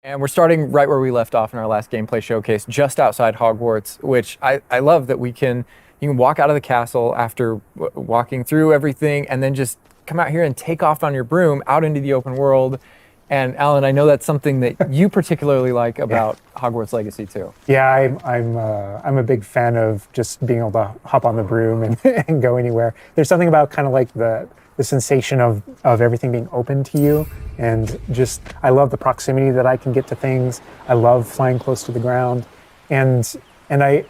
And we're starting right where we left off in our last gameplay showcase, just outside Hogwarts, which I love that you can walk out of the castle after walking through everything and then just come out here and take off on your broom out into the open world. And Alan, I know that's something that you particularly like about Hogwarts Legacy too. Yeah, I'm a big fan of just being able to hop on the broom and, and go anywhere. There's something about kind of like the sensation of everything being open to you, and just I love the proximity that I can get to things. I love flying close to the ground, and I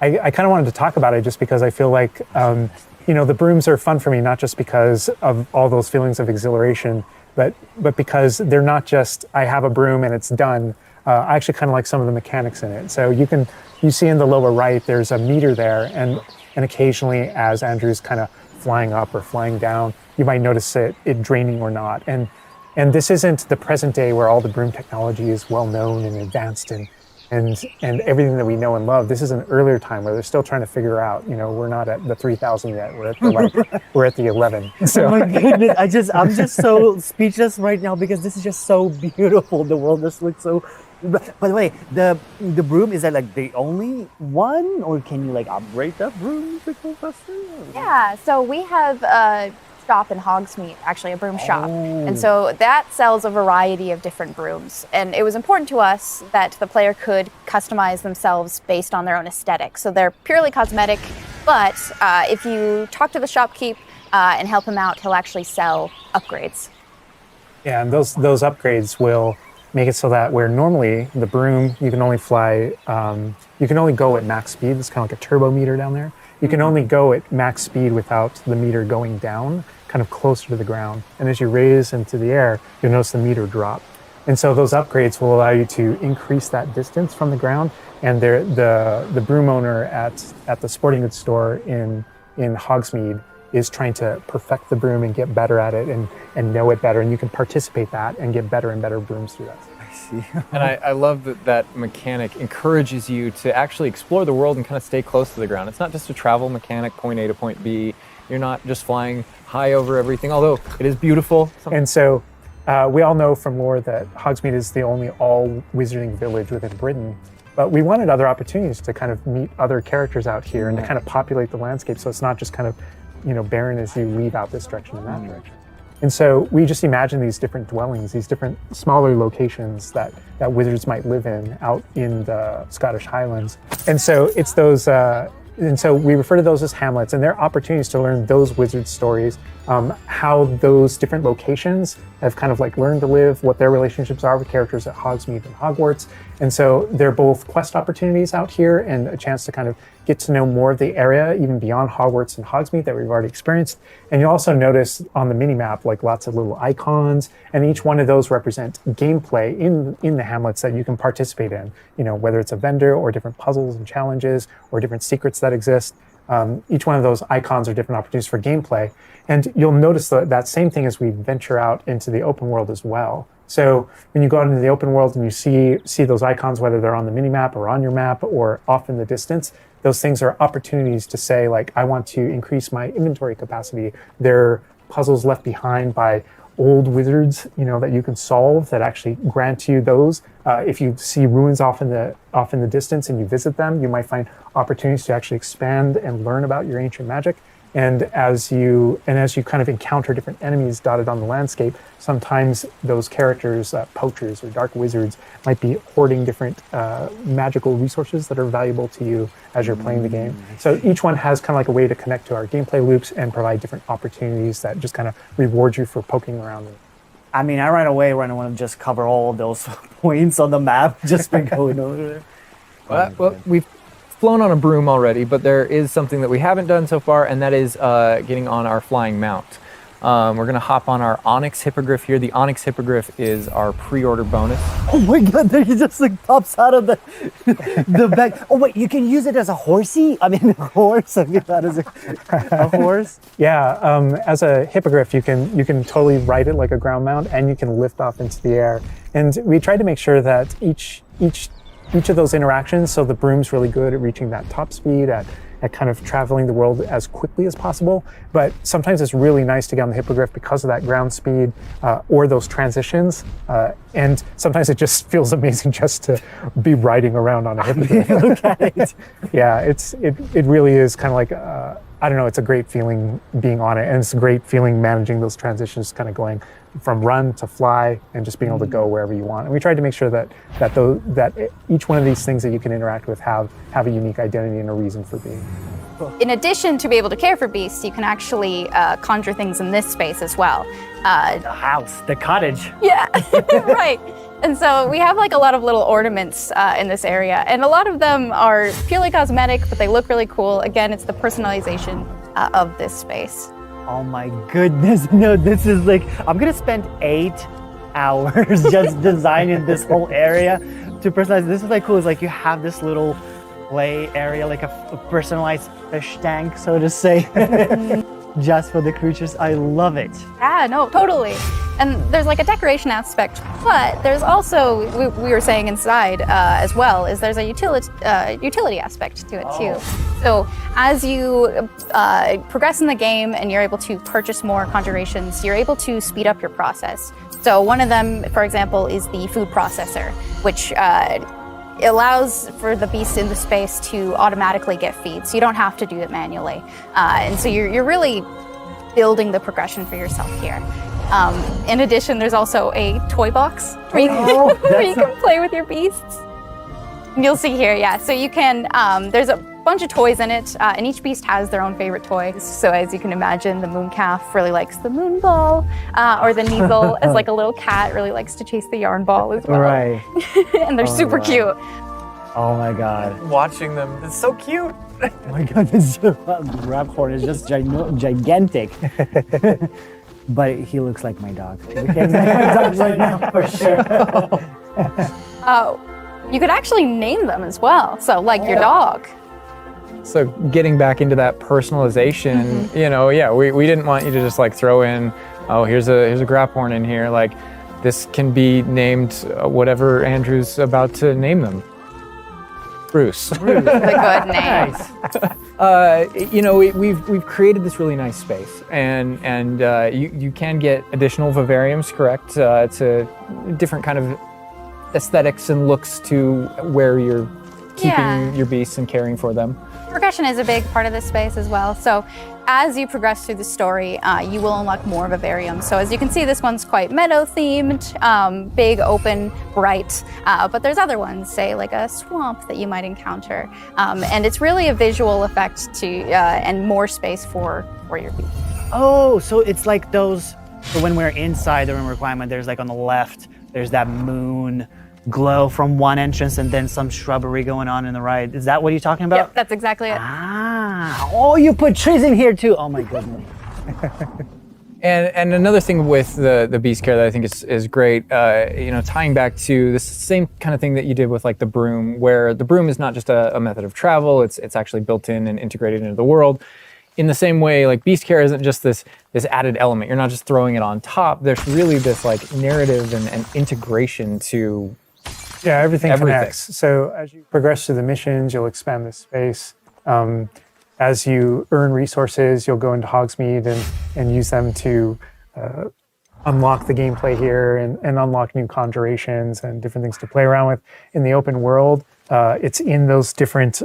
kind of wanted to talk about it just because I feel like the brooms are fun for me, not just because of all those feelings of exhilaration, but because they're not just I have a broom and it's done. I actually kind of like some of the mechanics in it. So you see in the lower right, there's a meter there, and occasionally as Andrew's kind of flying up or flying down, you might notice it draining or not. And this isn't the present day where all the broom technology is well known and advanced and everything that we know and love. This is an earlier time where they're still trying to figure out, we're not at the 3000 yet. We're at the 11. So. Oh my goodness, I'm just so speechless right now because this is just so beautiful. The world just looks so. By the way, the broom, is that like the only one, or can you like upgrade that broom to go faster? Yeah, so we have a shop in Hogsmeade, actually a broom shop. And so that sells a variety of different brooms. And it was important to us that the player could customize themselves based on their own aesthetic. So they're purely cosmetic, but if you talk to the shopkeep and help him out, he'll actually sell upgrades. Yeah, and those upgrades will make it so that where normally the broom, you can only fly, you can only go at max speed. It's kind of like a turbo meter down there. You can only go at max speed without the meter going down, kind of closer to the ground. And as you raise into the air, you'll notice the meter drop. And so those upgrades will allow you to increase that distance from the ground. And the broom owner at the sporting goods store in Hogsmeade is trying to perfect the broom and get better at it and know it better. And you can participate that and get better and better brooms through that. I see. And I love that mechanic encourages you to actually explore the world and kind of stay close to the ground. It's not just a travel mechanic, point A to point B. You're not just flying high over everything, although it is beautiful. And so we all know from lore that Hogsmeade is the only all-wizarding village within Britain. But we wanted other opportunities to kind of meet other characters out here and to kind of populate the landscape, so it's not just kind of barren as you leave out this direction and that direction. And so we just imagine these different dwellings, these different smaller locations that wizards might live in out in the Scottish Highlands. And so it's those, and so we refer to those as hamlets, and they're opportunities to learn those wizard stories, how those different locations have kind of like learned to live, what their relationships are with characters at Hogsmeade and Hogwarts. And so they're both quest opportunities out here and a chance to kind of get to know more of the area, even beyond Hogwarts and Hogsmeade that we've already experienced. And you'll also notice on the mini-map, like lots of little icons, and each one of those represent gameplay in the hamlets that you can participate in, whether it's a vendor or different puzzles and challenges or different secrets that exist. Each one of those icons are different opportunities for gameplay. And you'll notice that same thing as we venture out into the open world as well. So when you go out into the open world and you see those icons, whether they're on the mini-map or on your map or off in the distance, those things are opportunities to say, like, I want to increase my inventory capacity. They're puzzles left behind by old wizards, that you can solve that actually grant you those. If you see ruins off in the distance and you visit them, you might find opportunities to actually expand and learn about your ancient magic. And as you kind of encounter different enemies dotted on the landscape, sometimes those characters, poachers or dark wizards, might be hoarding different magical resources that are valuable to you as you're playing the game. So each one has kind of like a way to connect to our gameplay loops and provide different opportunities that just kind of reward you for poking around them. I mean, I right away want to just cover all those points on the map just by going over there. Well, we've flown on a broom already, but there is something that we haven't done so far, and that is getting on our flying mount. We're going to hop on our Onyx Hippogriff here. The Onyx Hippogriff is our pre-order bonus. Oh my god, there he just like pops out of the bag. Oh wait, you can use it as a horsey? I mean, a horse? I mean, that is a horse? Yeah, as a hippogriff, you can totally ride it like a ground mount, and you can lift off into the air. And we tried to make sure that each of those interactions, so the broom's really good at reaching that top speed, at at kind of traveling the world as quickly as possible. But sometimes it's really nice to get on the hippogriff because of that ground speed or those transitions. And sometimes it just feels amazing just to be riding around on a hippogriff. Look at it. Yeah, it really is kind of like, I don't know, it's a great feeling being on it. And it's a great feeling managing those transitions, kind of going from run to fly and just being able to go wherever you want. And we tried to make sure that each one of these things that you can interact with have a unique identity and a reason for being. In addition to be able to care for beasts, you can actually conjure things in this space as well. The house, the cottage. Yeah, right. And so we have like a lot of little ornaments in this area, and a lot of them are purely cosmetic, but they look really cool. Again, it's the personalization of this space. Oh my goodness, no, this is like, I'm gonna spend 8 hours just designing this whole area to personalize. This is like cool, it's like you have this little play area, like a personalized fish tank, so to say, just for the creatures. I love it. Yeah, no, totally. And there's like a decoration aspect, but there's also, we were saying inside as well, is there's a utility aspect to it too. So as you progress in the game and you're able to purchase more conjurations, you're able to speed up your process. So one of them, for example, is the food processor, which allows for the beast in the space to automatically get feed, so you don't have to do it manually. And so you're really building the progression for yourself here. In addition, there's also a toy box where you can play with your beasts. You'll see here, yeah. So you can, there's a bunch of toys in it, and each beast has their own favorite toys. So as you can imagine, the moon calf really likes the moon ball, or the Neasel, as like a little cat, really likes to chase the yarn ball as well. Right. And they're super cute. Oh my God. Watching them, it's so cute. Oh my God, this Raphorn is just gigantic. But he looks like my dog. He looks like my dog right now, for sure. You could actually name them as well. So like your dog. So getting back into that personalization, you know, yeah, we didn't want you to just like throw in, oh, here's a Graphorn in here. Like this can be named whatever Andrew's about to name them. Bruce. That's a good name. You know, we've created this really nice space, and you can get additional vivariums, correct, to different kind of aesthetics and looks to where you're keeping your beasts and caring for them. Progression is a big part of this space as well. So as you progress through the story, you will unlock more vivariums. So as you can see, this one's quite meadow themed, big, open, bright. But there's other ones, say like a swamp that you might encounter. And it's really a visual effect to and more space for your beast. Oh, so it's like those, so when we're inside the room requirement, there's like on the left, there's that moon glow from one entrance and then some shrubbery going on in the right. Is that what you're talking about? Yep, that's exactly it. Ah, oh, you put trees in here too. Oh my goodness. And another thing with the beast care that I think is great, you know, tying back to this same kind of thing that you did with like the broom, where the broom is not just a method of travel, it's actually built in and integrated into the world. In the same way, like beast care isn't just this added element. You're not just throwing it on top. There's really this like narrative and integration to everything connects. So as you progress through the missions, you'll expand this space. As you earn resources, you'll go into Hogsmeade and use them to unlock the gameplay here and unlock new conjurations and different things to play around with. In the open world, it's in those different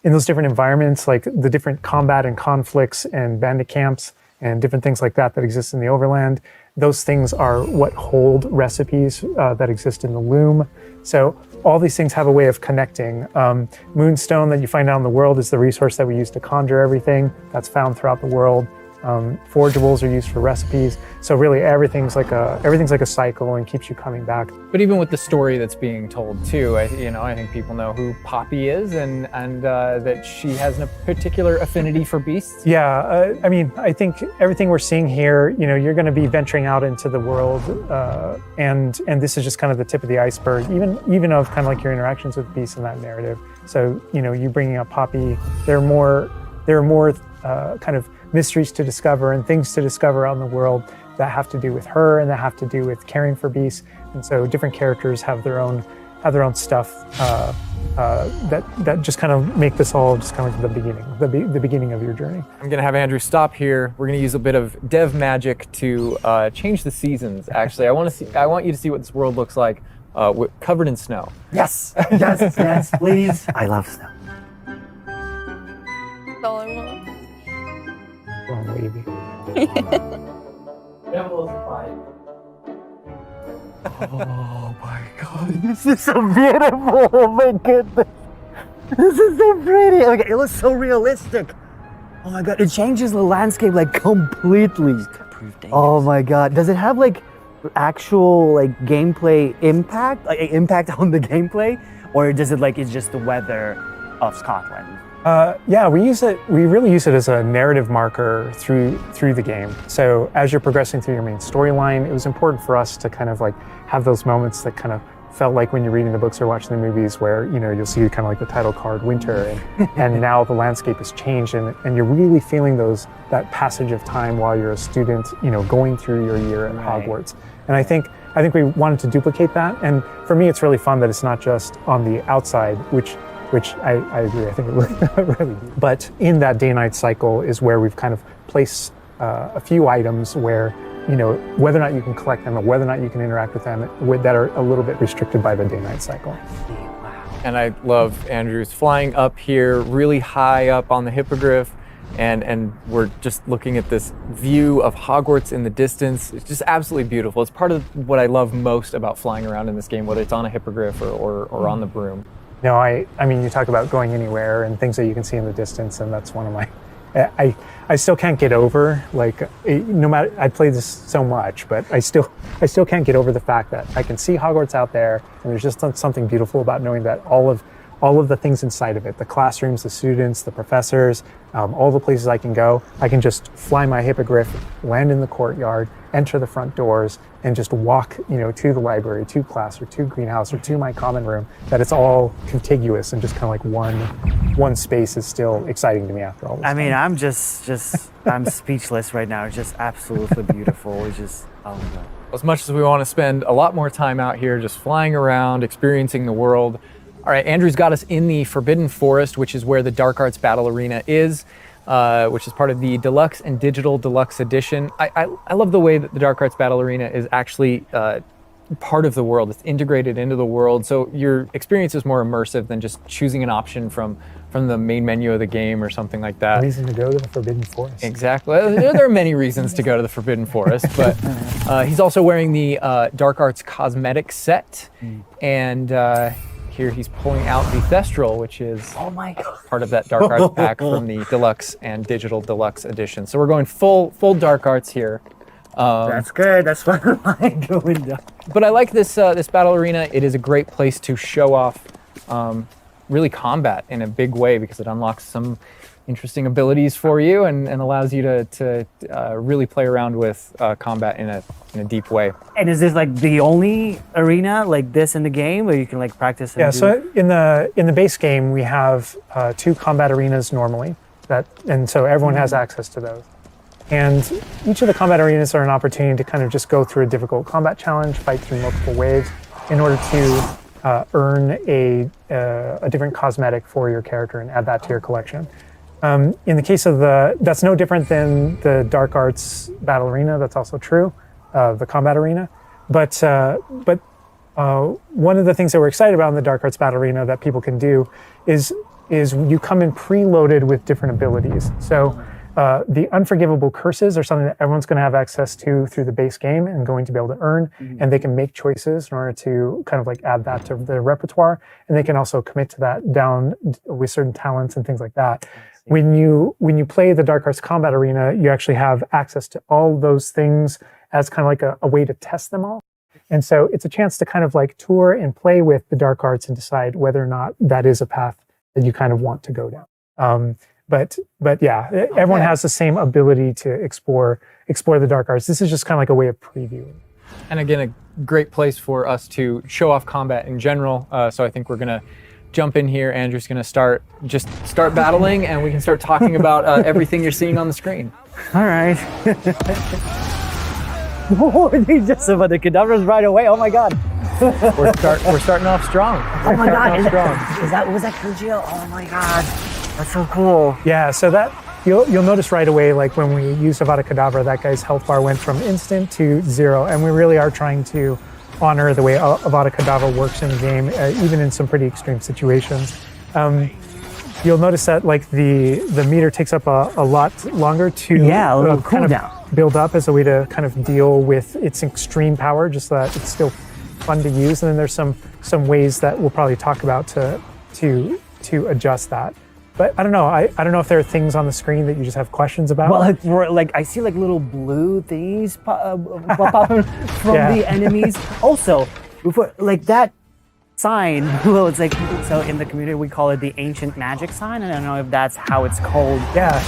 environments, like the different combat and conflicts and bandit camps and different things like that exist in the overland. Those things are what hold recipes that exist in the loom. So all these things have a way of connecting. Moonstone that you find out in the world is the resource that we use to conjure everything that's found throughout the world. Forgeables are used for recipes. So really everything's like a cycle and keeps you coming back. But even with the story that's being told too, I think people know who Poppy is and that she has a particular affinity for beasts. Yeah, I mean, I think everything we're seeing here, you know, you're going to be venturing out into the world, and this is just kind of the tip of the iceberg, even of kind of like your interactions with beasts in that narrative. So, you know, you bringing up Poppy, there are more kind of mysteries to discover and things to discover out in the world that have to do with her and that have to do with caring for beasts. And so different characters have their own have their own stuff that just kind of make this all just kind of like the beginning of your journey. I'm gonna have Andrew stop here. We're gonna use a bit of dev magic to change the seasons. Actually, I want you to see what this world looks like covered in snow. Yes, yes, yes, please. I love snow. That's all I want. Wrong wavy. Oh my god, this is so beautiful. Oh my goodness. This is so pretty. Okay, it looks so realistic. Oh my god, it changes the landscape like completely. Oh my god. Does it have like actual like gameplay impact? Like impact on the gameplay? Or does it like it's just the weather of Scotland? Yeah, we really use it as a narrative marker through the game. So as you're progressing through your main storyline, it was important for us to kind of like have those moments that kind of felt like when you're reading the books or watching the movies where, you know, you'll see kind of like the title card winter and now the landscape has changed and you're really feeling that passage of time while you're a student, you know, going through your year at Hogwarts. And I think we wanted to duplicate that. And for me, it's really fun that it's not just on the outside, which I agree, I think it really do. But in that day-night cycle is where we've kind of placed a few items where, you know, whether or not you can collect them or whether or not you can interact with them that are a little bit restricted by the day-night cycle. Wow. And I love Andrew's flying up here, really high up on the hippogriff, and we're just looking at this view of Hogwarts in the distance. It's just absolutely beautiful. It's part of what I love most about flying around in this game, whether it's on a hippogriff or on the broom. No, I mean, you talk about going anywhere and things that you can see in the distance, and that's one of my, I still can't get over, like, no matter, I play this so much, but I still can't get over the fact that I can see Hogwarts out there, and there's just something beautiful about knowing that all of the things inside of it, the classrooms, the students, the professors, all the places I can go, I can just fly my hippogriff, land in the courtyard, enter the front doors, and just walk, you know, to the library, to class, or to greenhouse, or to my common room, that it's all contiguous and just kind of like one space is still exciting to me after all this time. I mean, I'm just I'm speechless right now. It's just absolutely beautiful. It's just, oh my god. As much as we want to spend a lot more time out here just flying around, experiencing the world. All right, Andrew's got us in the Forbidden Forest, which is where the Dark Arts Battle Arena is, which is part of the Deluxe and Digital Deluxe Edition. I love the way that the Dark Arts Battle Arena is actually part of the world. It's integrated into the world, so your experience is more immersive than just choosing an option from the main menu of the game or something like that. Reason to go to the Forbidden Forest. Exactly. There are many reasons to go to the Forbidden Forest, but he's also wearing the Dark Arts cosmetic set, and here he's pulling out the Thestral, which is part of that Dark Arts pack from the Deluxe and Digital Deluxe Edition. So we're going full Dark Arts here. That's good. That's what I like going down. But I like this battle arena. It is a great place to show off really combat in a big way because it unlocks some interesting abilities for you and allows you to really play around with combat in a deep way. And is this like the only arena like this in the game where you can like practice? Yeah, so in the base game we have 2 combat arenas normally, and so everyone has access to those. And each of the combat arenas are an opportunity to kind of just go through a difficult combat challenge, fight through multiple waves in order to earn a different cosmetic for your character and add that to your collection. In the case of that's no different than the Dark Arts Battle Arena. That's also true, the combat arena. But one of the things that we're excited about in the Dark Arts Battle Arena that people can do is you come in preloaded with different abilities. So the unforgivable curses are something that everyone's going to have access to through the base game and going to be able to earn, and they can make choices in order to kind of like add that to their repertoire, and they can also commit to that down with certain talents and things like that. When you play the Dark Arts Combat Arena, you actually have access to all those things as kind of like a way to test them all. And so it's a chance to kind of like tour and play with the Dark Arts and decide whether or not that is a path that you kind of want to go down. But yeah, everyone has the same ability to explore the Dark Arts. This is just kind of like a way of previewing. And again, a great place for us to show off combat in general. So I think we're gonna jump in here. Andrew's gonna start battling, and we can start talking about everything you're seeing on the screen. All right. Oh, they just about the cadavers right away. Oh my god. We're starting off strong. Oh my god, Starting off strong. was that Kujio? Oh my god, that's so cool. Yeah, so that you'll notice right away, like when we use Avada Kedavra, that guy's health bar went from instant to 0, and we really are trying to honor the way Avada Kedavra works in the game, even in some pretty extreme situations. You'll notice that like the meter takes up a lot longer to Yeah, a little kind cooldown. of build up as a way to kind of deal with its extreme power, just so that it's still fun to use. And then there's some ways that we'll probably talk about to adjust that. But I don't know. I don't know if there are things on the screen that you just have questions about. Well, like I see like little blue things pop up from the enemies. Also, before like that sign, well, it's like so in the community we call it the ancient magic sign. I don't know if that's how it's called. Yeah.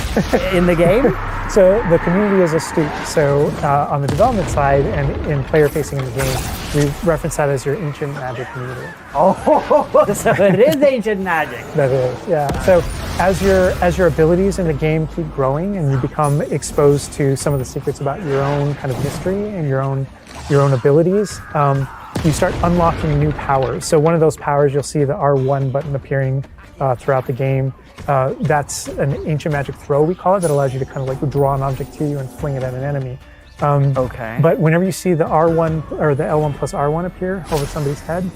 In the game. So the community is astute. So on the development side and in player facing in the game, we reference that as your ancient magic meter. Oh, so it is ancient magic. That is, yeah. So as your abilities in the game keep growing and you become exposed to some of the secrets about your own kind of mystery and your own abilities, you start unlocking new powers. So one of those powers, you'll see the R1 button appearing throughout the game. That's an ancient magic throw, we call it, that allows you to kind of like draw an object to you and fling it at an enemy. Okay. But whenever you see the R1 or the L1 plus R1 appear over somebody's head,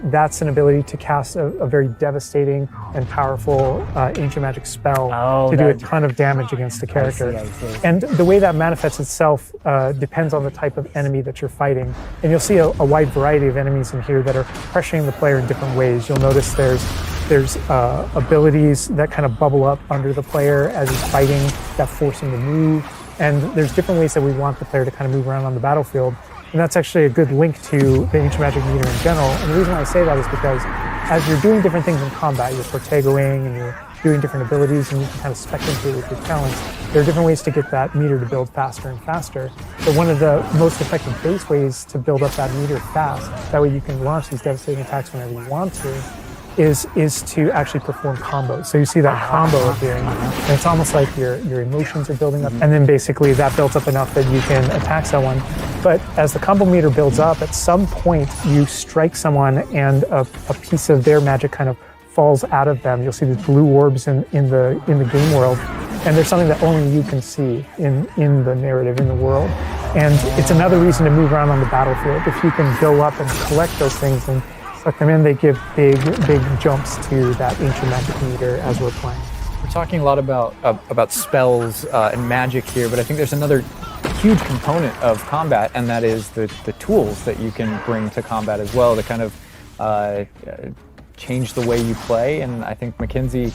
that's an ability to cast a very devastating and powerful ancient magic spell to do a ton of damage against the character. I see. And the way that manifests itself depends on the type of enemy that you're fighting. And you'll see a wide variety of enemies in here that are pressuring the player in different ways. You'll notice there's abilities that kind of bubble up under the player as he's fighting that force him to move. And there's different ways that we want the player to kind of move around on the battlefield. And that's actually a good link to the ancient magic meter in general. And the reason why I say that is because as you're doing different things in combat, you're protegoing and you're doing different abilities and you can kind of spectate with your talents, there are different ways to get that meter to build faster and faster. But one of the most effective base ways to build up that meter fast, that way you can launch these devastating attacks whenever you want to, is to actually perform combos. So you see that combo appearing, and it's almost like your emotions are building up, and then basically that builds up enough that you can attack someone. But as the combo meter builds up, at some point you strike someone and a piece of their magic kind of falls out of them. You'll see these blue orbs in the game world, and there's something that only you can see in the narrative, in the world. And it's another reason to move around on the battlefield. If you can go up and collect those things and suck them in, they give big jumps to that ancient magic meter as we're playing. We're talking a lot about spells and magic here, but I think there's another huge component of combat, and that is the tools that you can bring to combat as well to kind of change the way you play. And I think Mackenzie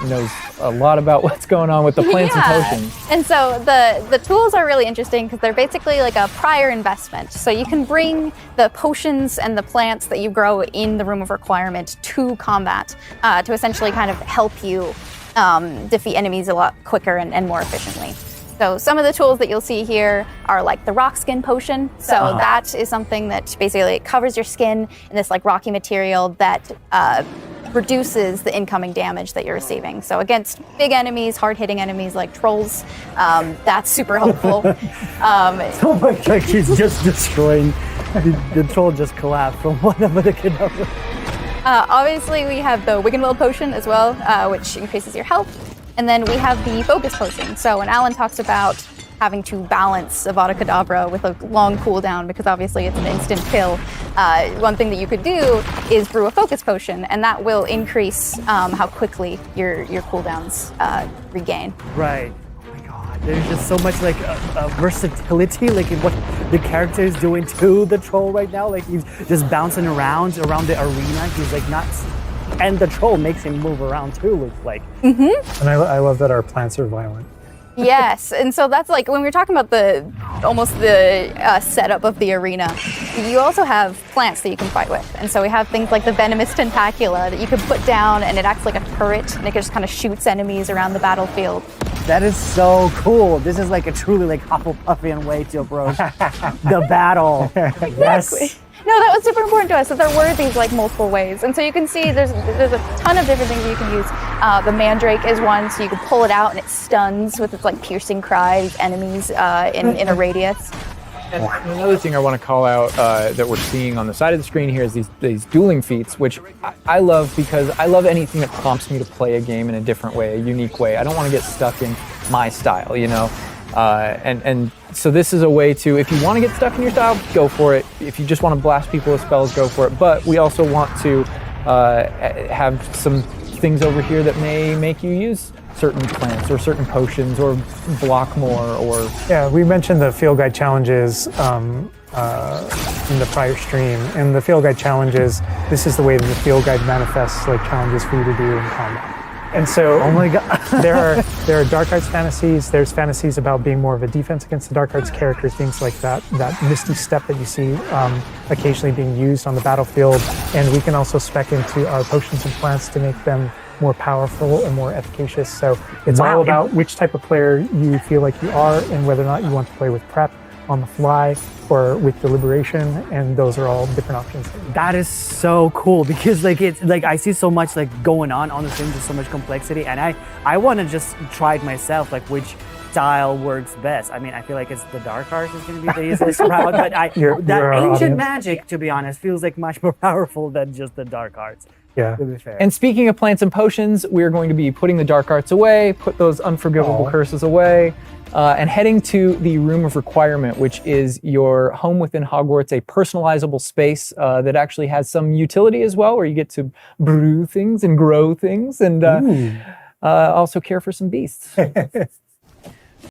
knows a lot about what's going on with the plants and potions. And so the tools are really interesting because they're basically like a prior investment. So you can bring the potions and the plants that you grow in the Room of Requirement to combat to essentially kind of help you defeat enemies a lot quicker and more efficiently. So some of the tools that you'll see here are like the rock skin potion. So that is something that basically covers your skin in this like rocky material that reduces the incoming damage that you're receiving. So against big enemies, hard-hitting enemies like trolls, that's super helpful. Oh my god, he's just destroying. The troll just collapsed from one of the Kedavra. Obviously, we have the Wiggenweld potion as well, which increases your health. And then we have the focus potion. So when Alan talks about having to balance Avada Kedavra with a long cooldown, because obviously it's an instant kill, one thing that you could do is brew a focus potion, and that will increase how quickly your cooldowns regain. Right. Oh my god, there's just so much like versatility, like in what the character is doing to the troll right now. Like he's just bouncing around the arena. He's like not. And the troll makes him move around too, looks like. And I love that our plants are violent. Yes, and so that's like when we're talking about the setup of the arena, you also have plants that you can fight with. And so we have things like the venomous tentacula that you can put down, and it acts like a turret, and it just kind of shoots enemies around the battlefield. That is so cool. This is like a truly like Hufflepuffian way to approach the battle. Yes. No, that was super important to us, that there were these like multiple ways. And so you can see there's a ton of different things that you can use. The mandrake is one, so you can pull it out and it stuns with its like piercing cry these enemies in a radius. And another thing I want to call out that we're seeing on the side of the screen here is these dueling feats, which I love because I love anything that prompts me to play a game in a different way, a unique way. I don't want to get stuck in my style, you know? And so this is a way to, if you want to get stuck in your style, go for it. If you just want to blast people with spells, go for it. But we also want to have some things over here that may make you use certain plants or certain potions or block more or... Yeah, we mentioned the field guide challenges in the prior stream. And the field guide challenges, this is the way that the field guide manifests like challenges for you to do in combat. And so, Oh my god. there are dark arts fantasies. There's fantasies about being more of a defense against the dark arts characters, things like that misty step that you see occasionally being used on the battlefield. And we can also spec into our potions and plants to make them more powerful and more efficacious. So it's all about which type of player you feel like you are and whether or not you want to play with prep, on the fly, or with deliberation, and those are all different options. That is so cool because like it's like I see so much like going on the stream, just so much complexity, and I want to just try it myself, like which style works best. I mean, I feel like it's the dark arts is going to be the easiest route, but that ancient audience. magic, to be honest, feels like much more powerful than just the dark arts. Yeah. To be fair. And speaking of plants and potions, we're going to be putting the dark arts away, put those unforgivable curses away, and heading to the Room of Requirement, which is your home within Hogwarts, a personalizable space that actually has some utility as well, where you get to brew things and grow things and also care for some beasts.